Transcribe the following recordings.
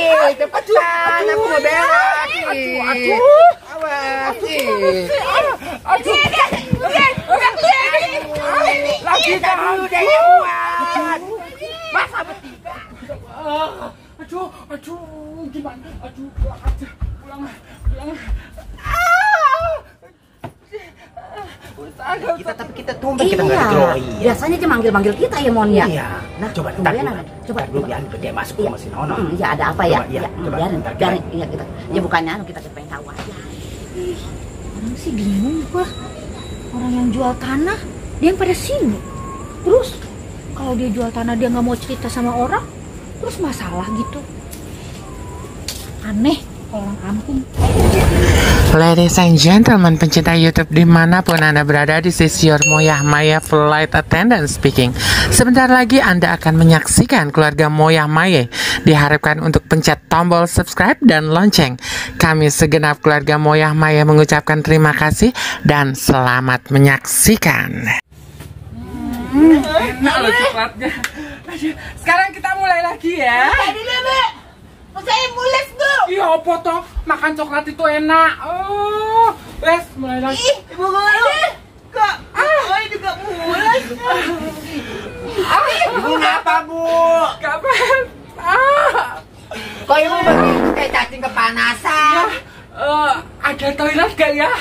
nih, cepetan, aku mau berak. Aduh. Awas nih. Aduh. Lagi Tahu udah kuat. Masa bertiga? Aduh, gimana? Aduh, pulang aja, pulang. Tapi kita tumben kita nggak dikeroyok. Biasanya dia manggil kita ya Mon ya. Iya. Nah, Coba coba dulu biar dia masuk ke mesin Nono. Iya ada apa ya? Iya, coba. Biarin. Iya kita. Ya bukannya kita pengen tahu aja. Orang sih bingung gua. Orang yang jual tanah dia yang pada sini. Terus kalau dia jual tanah dia nggak mau cerita sama orang, terus masalah gitu. Aneh kalau orang kampung. Ladies and gentlemen, pencinta YouTube dimanapun Anda berada, this is your Moyah Maya Flight Attendant speaking. Sebentar lagi Anda akan menyaksikan keluarga Moyah Maya. Diharapkan untuk pencet tombol subscribe dan lonceng. Kami segenap keluarga Moyah Maya mengucapkan terima kasih dan selamat menyaksikan. Enak loh coklatnya. Sekarang kita mulai lagi ya. Saya mules Bu. Iya apa toh, makan coklat itu enak. Oh, wes mulai lagi. Ibu guru. Kok saya juga mules. Ibu ngapa Bu? Kapan? Kok ibu begitu kayak cacing kepanasan? Ada toilet gak ya?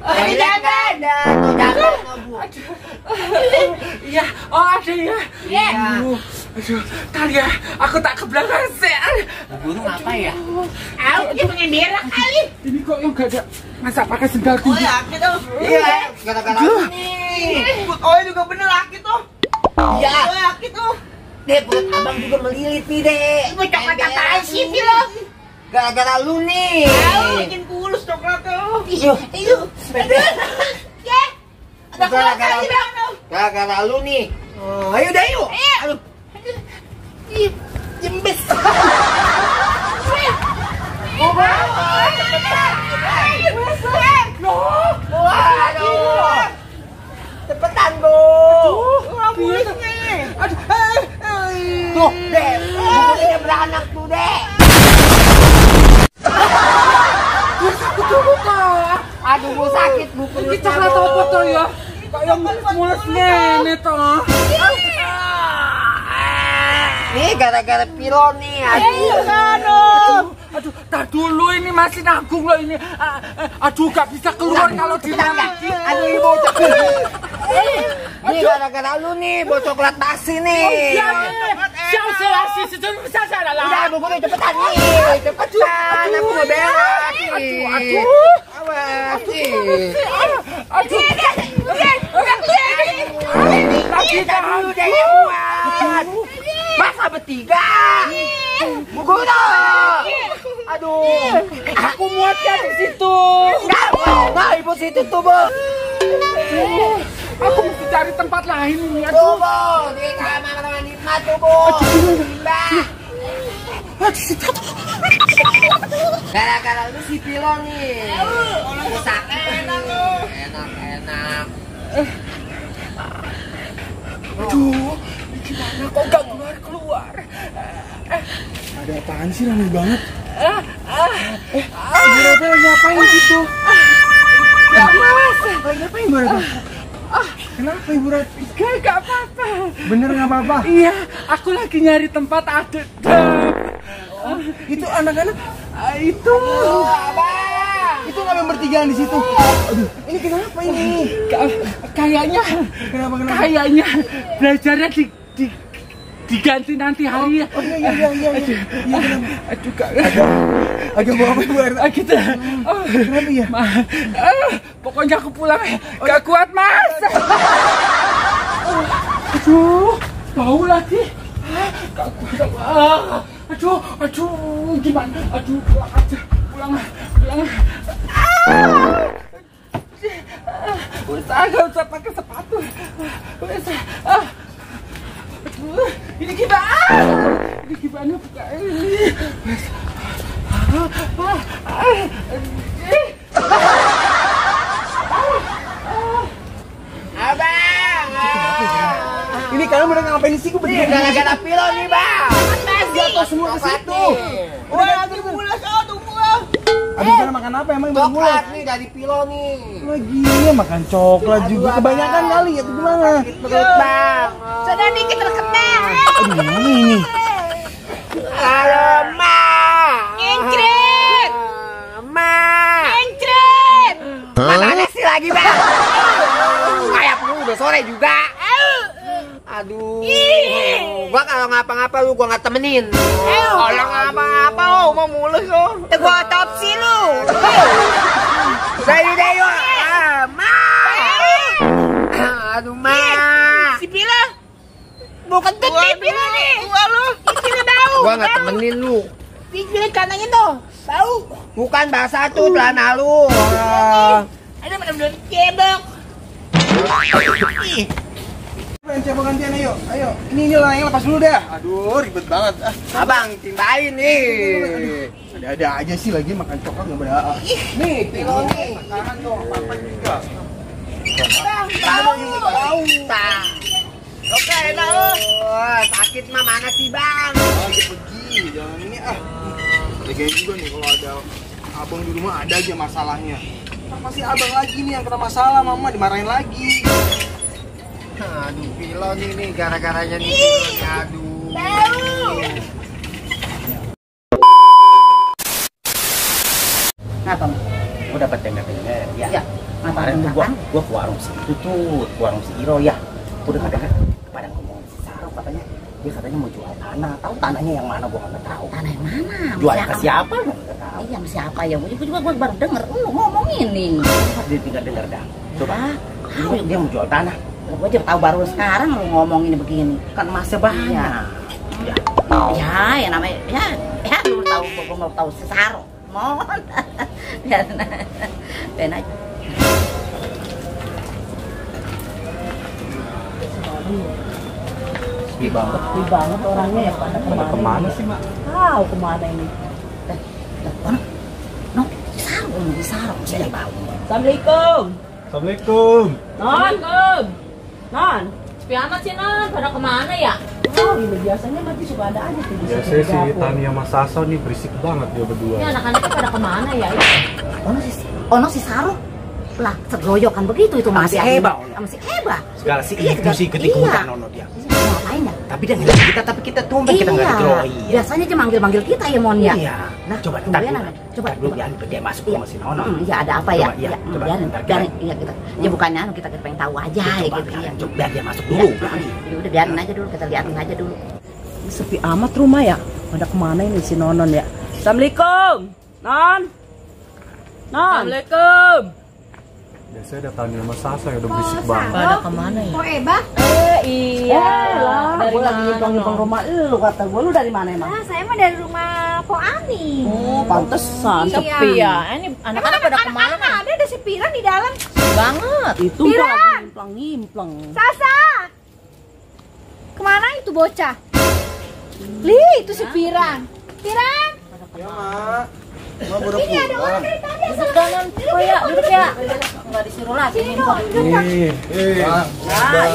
Toilet nggak ada. Tuh jangan Bu. Iya, oh ada ya. Iya. Aduh, kali ya, aku tak ke belakang sih. Guru ngapa ya? Dia pengen berak kali. Ini kok yang gak ada masa pakai sendal tinggi? Yakin tuh. Iya, gara-gara ini. Oh juga bener laki tuh. Iya. Yakin tuh. Dek, perut abang juga melilit nih, Dek. Ibu coklat apaan sih lo? Gara-gara lu nih. Bikin kulus coklat tuh. Iyo. Ya. Ada kulus lagi bang. Gara-gara lu nih. Oh, ayo dah yuk. Aduh. Jembes. Aduh. Cepetan, Bu. Tuh, Dek. Bukunya beranak tuh, Dek. Aduh, Bu sakit, Bu. Ini coklat apa tuh ya? Kayak mules ngene toh. Nih gara-gara pilon nih. Aduh, tar dulu ini masih nanggung loh ini. Aduh, gak bisa keluar kalau di dalam. Aduh, Ibu cepet. Nih gara-gara lu nih, bawa coklat basi nih. Udah, Bu, gue cepetan nih. Cepetan, aku mau berak. Aduh. Awas nih. Aduh. Lagi tahu udah kuat. Masa bertiga? Bu Guru. Aduh. Aku muatnya di situ. Nah, Ibu situ tuh, Bu. Aku mesti cari tempat lain ini. Tuh, Bu. Di kamar mandi emak tuh, Bu. Mbak. Gara-gara lu si pilon nih. Lu sakit. Enak. Aduh, gimana kok gak keluar? Ada apaan sih, ramai banget? Ibu Rebel ngapain gitu? Gak mas. Ngapain Ibu Rebel? Kenapa Ibu Rebel? Gak apa-apa. Bener nggak apa-apa? Iya, aku lagi nyari tempat adem. Itu anak-anak? Itu. Itu ngapain bertigaan di situ? Aduh, ini kenapa ini? Kayaknya. Kenapa? Kayaknya belajarnya diganti nanti hari ya. Oh iya. Aduh, Kak. Agak bawa apa Ibu Rebel? Gitu. Kenapa ya? Pokoknya aku pulang. Gak kuat, Mas. Aduh, bau lagi. Gak kuat. Aduh, gimana? Aduh, pulang aja. Pulang. Gak usah pakai sepatu. Aduh, ini gimana buka ini? Abang. Ini kalian bener ngapain di situ? Gara-gara pilon nih, Bang. Jatuh semua ke situ. Tunggu lah. Aduh, sana makan apa emang baru mulai? Coklat nih dari Pilo nih. Lagi makan coklat juga. Kebanyakan kali ya, gimana? Perut bang. Sudah dikit terkena. Aduh, gimana ini? Halo, Ma. Ngengkret. Ma. Ngengkret. Mana ada sih lagi, Bang? Kayak lu udah sore juga. Aduh. Gua kalau ngapa-ngapa lu gua nggak temenin. Kalau ngapa-ngapa lu mau mulus lu. Gua otopsi lu. Dari Deyo. Ma. Aduh, Ma. Si Pila. Bukan gede Pila nih. Gua lu. Pila bau. Gua nggak temenin lu. Pila kanannya tuh. Bau. Bukan bahasa tuh celana lu. Ada bener-bener cebok. Pengen coba gantian, ayo. Ini lah yang lepas dulu dah. Aduh, ribet banget. Abang timbain nih. Ada aja sih lagi makan coklat nggak berada. Nih, Pilo nih. Makanan dong, apa juga. Bau. Oke, enak lu. Sakit mah mana sih, Bang? Lagi pergi, jangan ini Lagi juga nih kalau ada abang di rumah ada aja masalahnya. Kan pasti abang lagi nih yang kena masalah, mama dimarahin lagi. Aduh, Pilo nih gara-garanya nih Pilo nih. Aduh. Ngapa? Gua dapat dengar-dengar ya. Kemarin tuh gua ke warung situ tuh, ke warung si Iro ya. Gua dengar kepada ngomong si Saro katanya dia katanya mau jual tanah. Tahu tanahnya yang mana gua nggak tahu. Tanah yang mana? Jual ke siapa gua nggak tahu. Iya, siapa ya? Gua baru denger lu ngomongin nih. Dia tinggal dengar dah. Coba. Dia mau jual tanah. Gua aja tahu baru sekarang lu ngomongin begini. Kan masih banyak. Ya, namanya ya lu tahu gua mau tahu si Saro. Mohon. Ben aja. Sepi banget. Sepi banget orangnya ya pada kemana sih, Mak? Tahu kemana ini. Si Saro, saya bau. Assalamualaikum. Assalamualaikum. Non. Non. Sepi amat sih Non, pada kemana ya? Oh, ini biasanya mati suka ada aja tuh. Biasanya si Tania sama Saso nih berisik banget dia berdua. Ini anak-anaknya pada kemana ya? Ono si Saro. Lah, segroyokan begitu itu masih Heba. Masih Heba. Segala si itu sih ketik-kutikan ono dia. Ngapain ya? Tapi dia ngeliat kita, tapi kita tumben kita nggak digeroy. Biasanya aja manggil-manggil kita ya Mon ya. Iya. Nah, Coba tungguin dulu. aja. Coba dulu biar dia masuk ke mesin ono. Iya, ada apa ya? Coba, iya, coba, biarin, bentar, biarin, iya kita. Ya bukannya kita pengen tahu aja ya gitu ya. Coba biar dia masuk dulu. Ya udah biarin aja dulu, kita liatin aja dulu. Sepi amat rumah ya. Pada kemana ini si Nonon ya? Assalamualaikum. Non. Assalamualaikum. Biasanya ada Tania sama Saso yang udah berisik banget. Pada kemana ya? Kok Eba? Iya. Lah, Dari gue lagi mana, ngimpang-ngimpang Non? rumah lu kata gue. Lu dari mana emang? Nah, saya mah dari rumah Po Ani. Oh, pantesan. Sepi ya. Ini anak-anak pada kemana? Ada si Piran di dalam. Sepi banget. Itu gua lagi ngimplang-ngimplang. Sasa. Kemana itu bocah? Lih, itu si Piran. Piran. Ya, Mak. Mak baru Ini ada orang pulang. dari tadi. Duduk kanan. Oh ya, duduk ya. Nggak disuruh lagi nyimpang. Nih,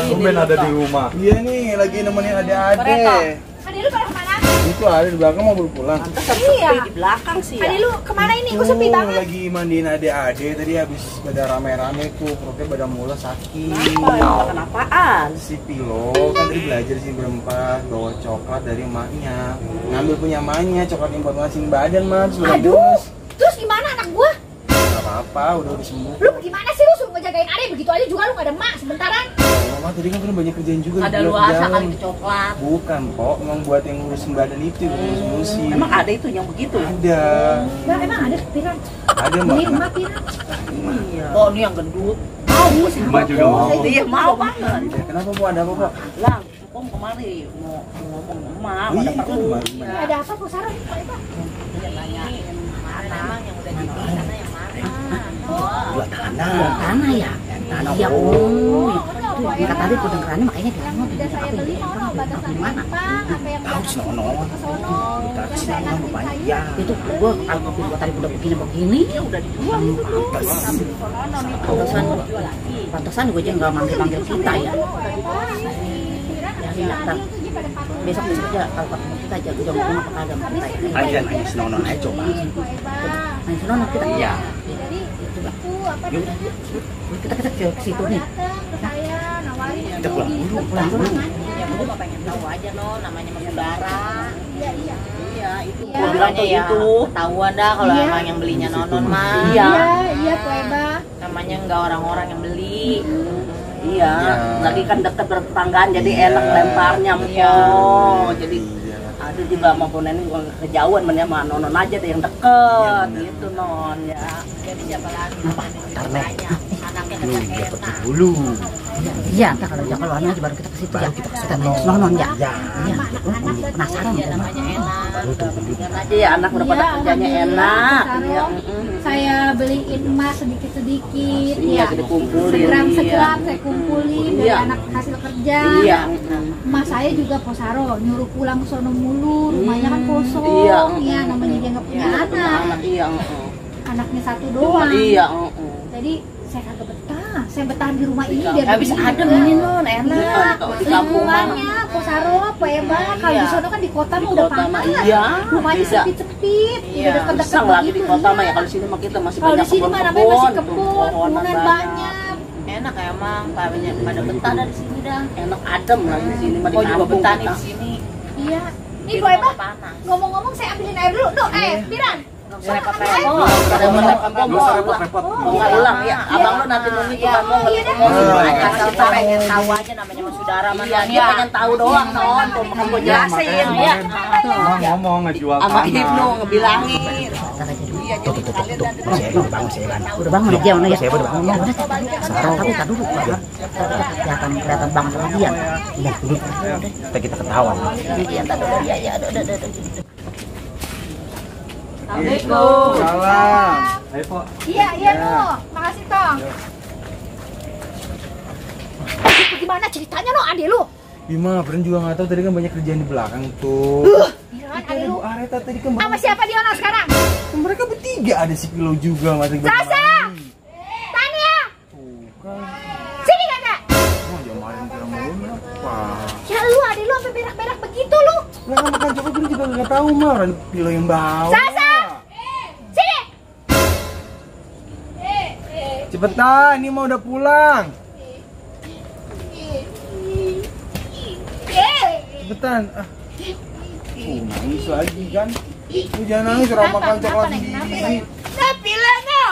tumben ada di rumah. Iya nih, lagi nemenin adik-adik. Adi lu pada kemana? Itu ada di belakang mau baru pulang. Iya. Di belakang sih ya. Adi lu kemana ini? Kok sepi banget? Lagi mandiin adik-adik tadi habis pada rame-rame tuh, perutnya pada mula sakit. Kenapaan? Si Pilo kan tadi belajar sih berempat bawa coklat dari emaknya, ngambil punya emaknya coklat yang buat ngasihin badan mah, terus udah Aduh. bonus. Terus gimana anak gua? Gak apa-apa, udah sembuh. Lu gimana sih lu suruh ngejagain adek begitu aja juga lu gak ada mak sebentaran? Mama tadi kan udah banyak kerjaan juga Ada di luasa dalam. kali itu coklat. Bukan Pok, emang buat yang ngurusin badan itu, ngurusin. Emang ada itu yang begitu? Ada. Nah, emang ada Piran? Ada Ini Mak. mak Piran. Oh, ini yang gendut. Emak juga mau. Iya mau banget. Kenapa Pok, ada apa Pok? Lang, Pom kemari mau ngomong emak, Oh, iya, ada perlu. Ada apa kok Sarah? Dia nanyain mana Emang yang udah di sana yang mana? Dua tanah. Tanah ya? Tanah. Iya, oh. Itu kata tadi kedengerannya makanya dia mau Udah saya beli mau batasan gimana? apa yang Tahu si Nono. Kita ke sini kan banyak ya. Itu gua kalau kopi gua tadi udah begini udah dijual itu tuh. Pantesan gue aja nggak manggil-manggil kita ya. Ya, pada patuh. Besok aja kalau ketemu kita aja jam 5 ke Padang. Aja nanya si Nonon aja coba. Main Nonon kita. Iya. Jadi itu apa Yuk. namanya? Kita ke situ nih. Datang ke saya nawarin Kita pulang dulu, pulang dulu. Ya gue mah pengen tahu aja no, namanya mah saudara. Iya, iya. Iya, itu Iya. gua bilang tuh Iya. itu ketahuan dah kalau Iya. emang yang belinya Nonon mah. Iya. Iya, Bu Eba. Namanya enggak orang-orang yang beli. Iya, lagi kan deket bertetanggaan jadi enak lemparnya Iya. Jadi ada juga mau ini kejauhan men ya sama Nonon aja deh yang deket gitu non ya. Jadi siapa lagi? Ntar Tanya, anaknya Lu kagak dia pergi enak. dulu. Iya, ntar kalau dia keluarnya aja baru kita ke situ ya. Kita main Nonon ya. Ya. Iya, penasaran Ya ya. namanya enak. Kan aja ya anak udah pada Iya, kerjanya alhamdulillah, enak. Bu Saro. Iya, Saya beliin emas sedikit-sedikit Iya, ya. kita kumpulin. Segram-segram saya kumpulin dari Iya. anak hasil kerja. Iya. Emas saya juga Posaro nyuruh pulang ke sono mulu, rumahnya kan kosong. Iya. Ya, namanya dia nggak punya anak. Iya. Anaknya satu doang. Iya. Jadi saya kagak betah. Saya bertahan di rumah ini biar Habis begini adem juga. ini non, enak. Iya, Di kampung lingkungannya Posaro apa ya Bang? Kalau di sono kan di kota mah udah panas. Iya. Rumahnya Beda. sempit-sempit, Iya. udah dekat-dekat Sang lagi di begitu, kota iya. mah ya kalau di sini mah kita masih Kalau di banyak sini mah namanya masih tuh, kebun, pohonan kebunan banyak. Enak emang, pada betah dah di sini dah. Enak adem lagi di sini mah di Kau juga kampung betah nih kita. di sini. Iya. Nih Di Bu Eba, rumah panas. ngomong-ngomong saya ambilin air dulu. Duh, Piran. Repot-repot. Ada Gak usah repot-repot. nggak ulang ya. Abang lu nanti nunggu juga mau Asal kita pengen tahu aja namanya sama saudara mana. Iya, dia pengen tahu doang non, tuh bukan gue jelasin ya. Ngomong ngejual Sama tanah. Ibnu ngebilangin. Iya, jadi kalian udah bangun aja mana ya. Udah bangun. Tapi tak dulu. Kelihatan banget lagi ya. Iya, dulu. Kita ketahuan. Iya, tak dulu. Iya, udah. Assalamualaikum. Salam. Ayo, Pak. Iya, Bu. Makasih, Tong. Gimana ceritanya no adik lu? Gimana? Pren juga nggak tahu tadi kan banyak kerjaan di belakang tuh. Piran adik lu. Areta tadi kan Sama siapa dia no sekarang? mereka bertiga ada si Kilo juga masih Sasa! Tania! Sini kakak! Oh, jamarin kira mau apa? Ya lu adik lu sampai berak-berak begitu lu. Lah kan makan coba gue juga nggak tahu mah orang Kilo yang bawa. Sasa! Sini! Cepetan, ini mau udah pulang. Cepetan. Nangis lagi kan? Lu jangan nangis, orang makan coklat sendiri. Tapi lah no.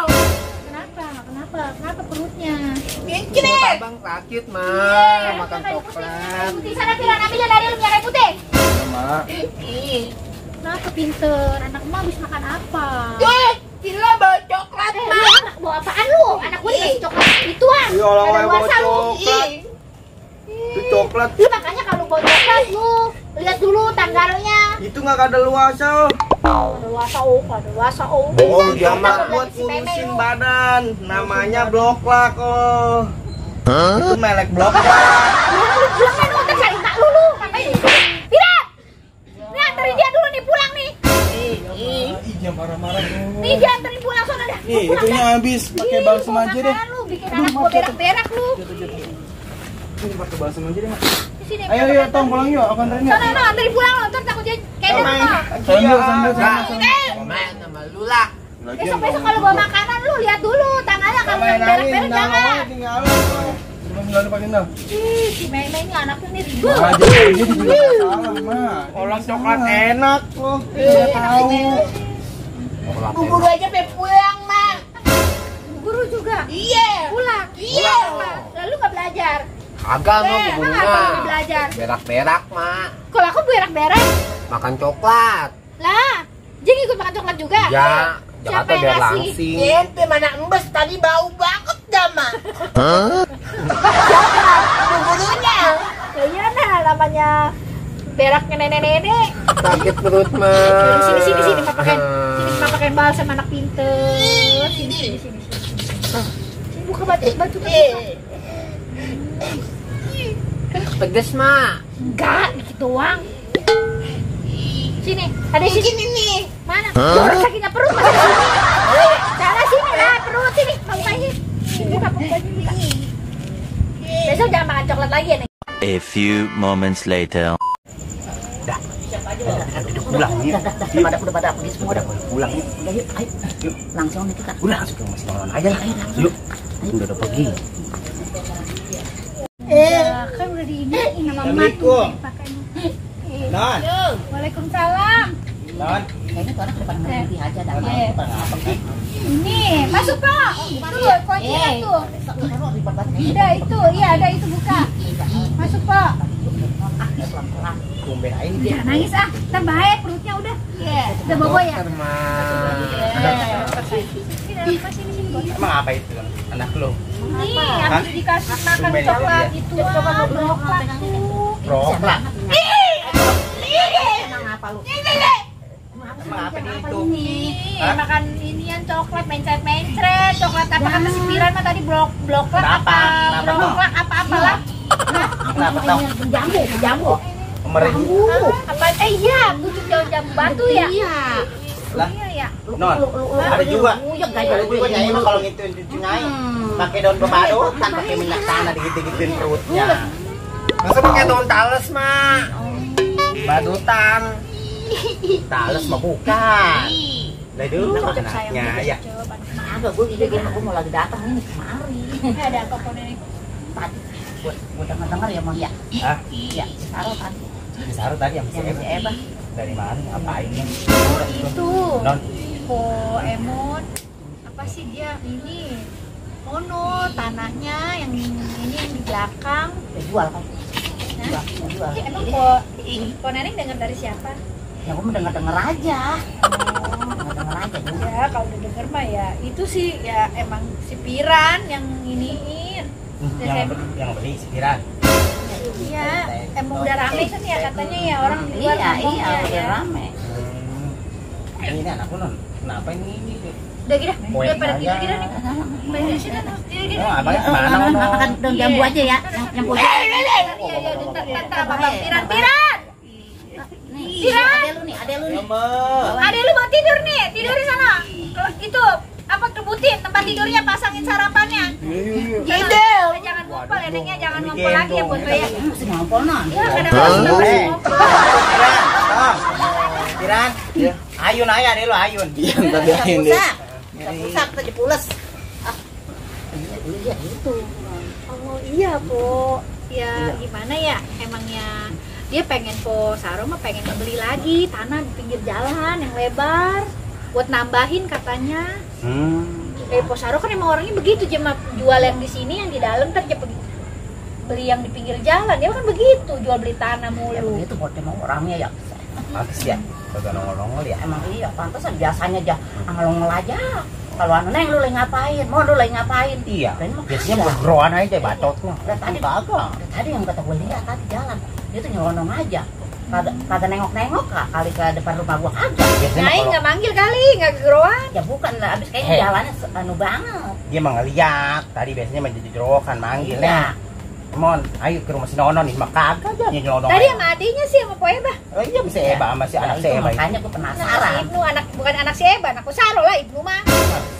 Kenapa perutnya? Perut abang sakit mah, makan coklat. Putih sana Piran, ambilnya dari lu minyak kayu putih. Ya, Mak. Kenapa pinter? Anak emak habis makan apa? Gila bawa coklat Anak bawa apaan lu? Anak gue dikasih coklat ituan. Ya Allah, Ada bawa luasa lu. coklat. Itu coklat. Lu makanya kalau bawa coklat lu lihat dulu tanggalnya. Itu nggak ada luasa. Ada luasa oh. Oh, dia Kita mah udah buat si meme ngurusin lu. badan. Namanya bloklak oh. Itu melek bloklak. Lu pulang kan ntar cari tak lu. Ngapain? Piran! Nih anterin dia dulu nih pulang nih. Ih, jangan marah-marah dulu. Nih dia anterin pulang sono dah. Nih, itunya habis. Pakai balsam aja deh. Lu bikin anak gua berak-berak lu. Ini pakai balsam aja deh, Mak. Di sini. Ayo, Tong, pulang yuk. Aku anterin yuk. Sono anterin pulang lu. Ntar takut dia keder lu. Sambil. Main sama lu lah. Besok-besok kalau bawa makanan lu lihat dulu tangannya kalau yang berak-berak jangan. Tinggal pakai dah. Ih, si Meme ini anaknya nih ribut. Nah, dia juga nggak salah, Mak. Orang coklat enak loh. Dia tahu. Bu guru aja pengen pulang, Mak. Bu guru juga? Iya. Pulang? Iya. Lalu nggak belajar? Agak mah Emang gurunya. apa nggak belajar? Berak-berak mak. Kalau aku berak-berak? Makan coklat. Lah, jadi ikut makan coklat juga? Ya, Siapa Jakarta yang biar ngasih? langsing. Ente mana embes tadi bau banget dah mah. Gurunya. Ya iya nah, namanya beraknya nenek-nenek. Sakit perut mah. Sini Mak pakein balsam anak pinter. Sini. Sini buka baju. Pedes mak. Enggak, dikit doang. Sini, ada di sini nih. Mana? Perut sakitnya perut masih di sini. Salah sini lah, perut sini. Mau baju. Buka baju. Besok jangan makan coklat lagi ya nih. A few moments later. pulang yuk. Udah pada pergi semua udah. Pulang yuk. Udah yuk, ayo. Yuk. Langsung nih kita. Udah langsung ke rumah si Nonon aja lah. Yuk. Udah pergi. Kan udah diiniin sama emak tuh pakainya. Non. Waalaikumsalam. Non. Kayaknya tuh anak depan ngerti aja dah. Ini masuk Pak. Tuh kuncinya tuh. Ada itu, iya ada itu buka. Masuk Pak. Tumben aja nih. Jangan nangis ah, kita baik perutnya udah. Udah bobo ya. Emang apa itu anak lo? Nih, habis dikasih makan coklat itu broklat tuh. Broklat. Emang apa lu? Emang apa nih itu? Nih, makan inian coklat mencret-mencret, coklat apa kata si Piran mah tadi broklat apa? Broklat apa-apalah. Kenapa tau? Jambu. Pemerintah. Apa? Iya, bujuk jambu batu ya? Iya. Lah. Iya ya. Non, ada juga. Ada juga nyai mah kalau ngituin cucu nyai. Pakai daun bebadotan, pakai minyak tanah digigit-gigitin perutnya. Masa pakai daun tales mah? Badutan. Tales mah bukan. Dari dulu anaknya ya. Agak gue aku mau lagi datang ini kemari. Ada apa kok nenek? Tadi gue dengar ya mau ya. Hah? Iya, taruh tadi. Saru tadi yang Yang si Eba. dari mana ngapain nih? Oh itu. Non. Emon. Apa sih dia ini? Ono tanahnya yang ini yang di belakang. Jual kan? Nah, Jual. emang kok nenek dengar dari siapa? Ya gue mendengar aja. Dengar aja juga. Ya kalau udah denger mah ya itu sih ya emang si Piran yang iniin. Yang beli sekiran. Iya, emang udah rame kan ya katanya ya orang di luar ngomongnya udah ya. rame. Ini anakku non. Kenapa ini? Udah gini, udah pada tidur gini nih. Main di sini tuh, tidur gini. Oh, abangnya kemana? Makan daun jambu aja ya. Yang putih. Iya, bentar, Bang Piran. Nih, ade lu nih. Ade lu mau tidur nih, tidur di sana. Kalau itu apa kebutin tempat tidurnya, pasangin sarapannya. Jangan ngumpul ya, neneknya jangan ngumpul lagi ya buat saya. Masih ngumpul non. Ya kadang-kadang ngumpul. Piran. Ayun aja deh lo ayun. Iya, tadi ayun deh. Pusat aja pules. Iya itu. Oh iya po, ya gimana ya emangnya dia pengen po Saro mah pengen beli lagi tanah di pinggir jalan yang lebar buat nambahin katanya. Po Saro kan emang orangnya begitu, cuma jual yang di sini yang di dalam kan dia beli yang di pinggir jalan, dia kan begitu jual beli tanah mulu. Ya begitu buat emang orangnya ya. Pantes ya. Kagak nongol-nongol ya. Emang iya pantesan biasanya aja nongol aja. Kalau anu neng lu lagi ngapain? Mau lu lagi ngapain? Iya. Biasanya mau geroan aja bacot mah. Tadi kagak. Tadi yang kata gue lihat tadi jalan. Dia tuh nyelonong aja. Kagak nengok-nengok kali ke depan rumah gua kagak. Nyai nggak manggil kali, nggak geroan. Ya bukan lah, abis kayaknya jalannya anu banget. Dia mah ngeliat. Tadi biasanya menjadi jerokan manggilnya. Mon, ayo ke rumah si Nonon nih, mah kagak aja nyelonong. Tadi sama adiknya sih sama Po Eba. Oh iya bisa Eba sama si anak si Eba. Makanya gua penasaran. Ibnu anak bukan anak si Eba, anak Saro lah Ibnu mah.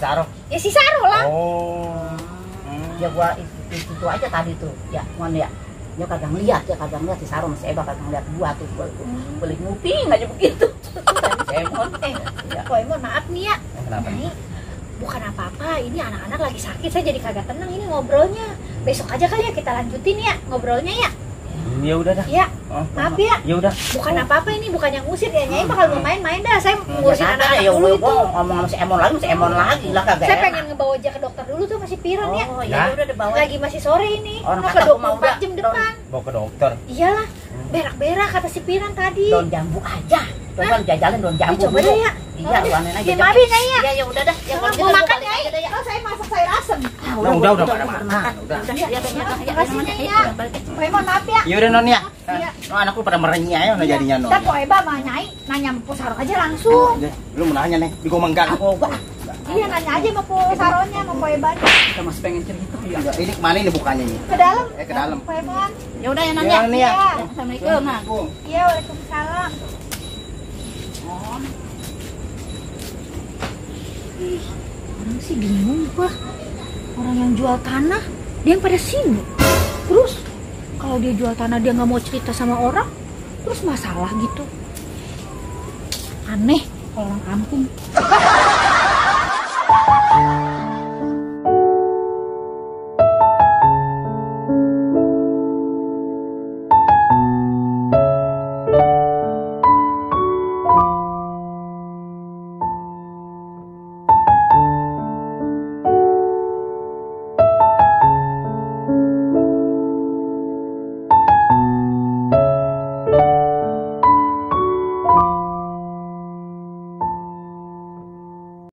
Saro. Ya si Saro lah. Oh. Ya gua itu aja tadi tuh. Ya, mon ya. Dia kagak ngeliat si Saro sama si Eba kagak ngeliat gua tuh. Boleh nguping aja begitu. Emon, Po Emon maaf nih ya. Kenapa? Ini bukan apa-apa, ini anak-anak lagi sakit, saya jadi kagak tenang ini ngobrolnya. Besok aja kali ya kita lanjutin ya ngobrolnya ya. Ya udah dah. Ya, maaf ya. Ya udah. Bukan apa-apa ini, bukan yang ngusir ya. Nyai bakal mau main-main dah. Saya ngurusin anak-anak ya dulu udah itu. ngomong sama si Emon lagi lah kagak. Saya pengen ngebawa aja ke dokter dulu tuh masih Piran ya. Oh ya udah dibawa. Lagi masih sore ini. Orang Mau kata ke gua mau 24 jam depan. Bawa ke dokter. Iyalah, berak-berak kata si Piran tadi. Daun jambu aja. Coba jajalin daun jambu. Coba deh ya. Iya, lu aneh aja. Gimana Nyai ya? Ya udah dah. Ya Mau makan Nyai? Oh, saya masak sayur asem. Udah pada makan. Udah. Ya Makasih Nyai ya. Po Emon maaf ya. Ya udah Non ya. Iya. No anakku pada merenyih aja udah jadinya Non. Ntar Po Eba sama Nyai nanya sama Po Saro aja langsung. Lu mau nanya nih, di gua menggang. Iya nanya aja sama Po Saronya sama Po Eba. Kita masih pengen cerita ya. Ini kemana ini bukannya nih? Ke dalam. Ke dalam. Po Emon. Ya udah ya Ya, nanya. Nia. Assalamualaikum. Iya, waalaikumsalam. Orang sih bingung gua. Orang yang jual tanah, dia yang pada sibuk. Terus kalau dia jual tanah dia nggak mau cerita sama orang, terus masalah gitu. Aneh kalau orang kampung.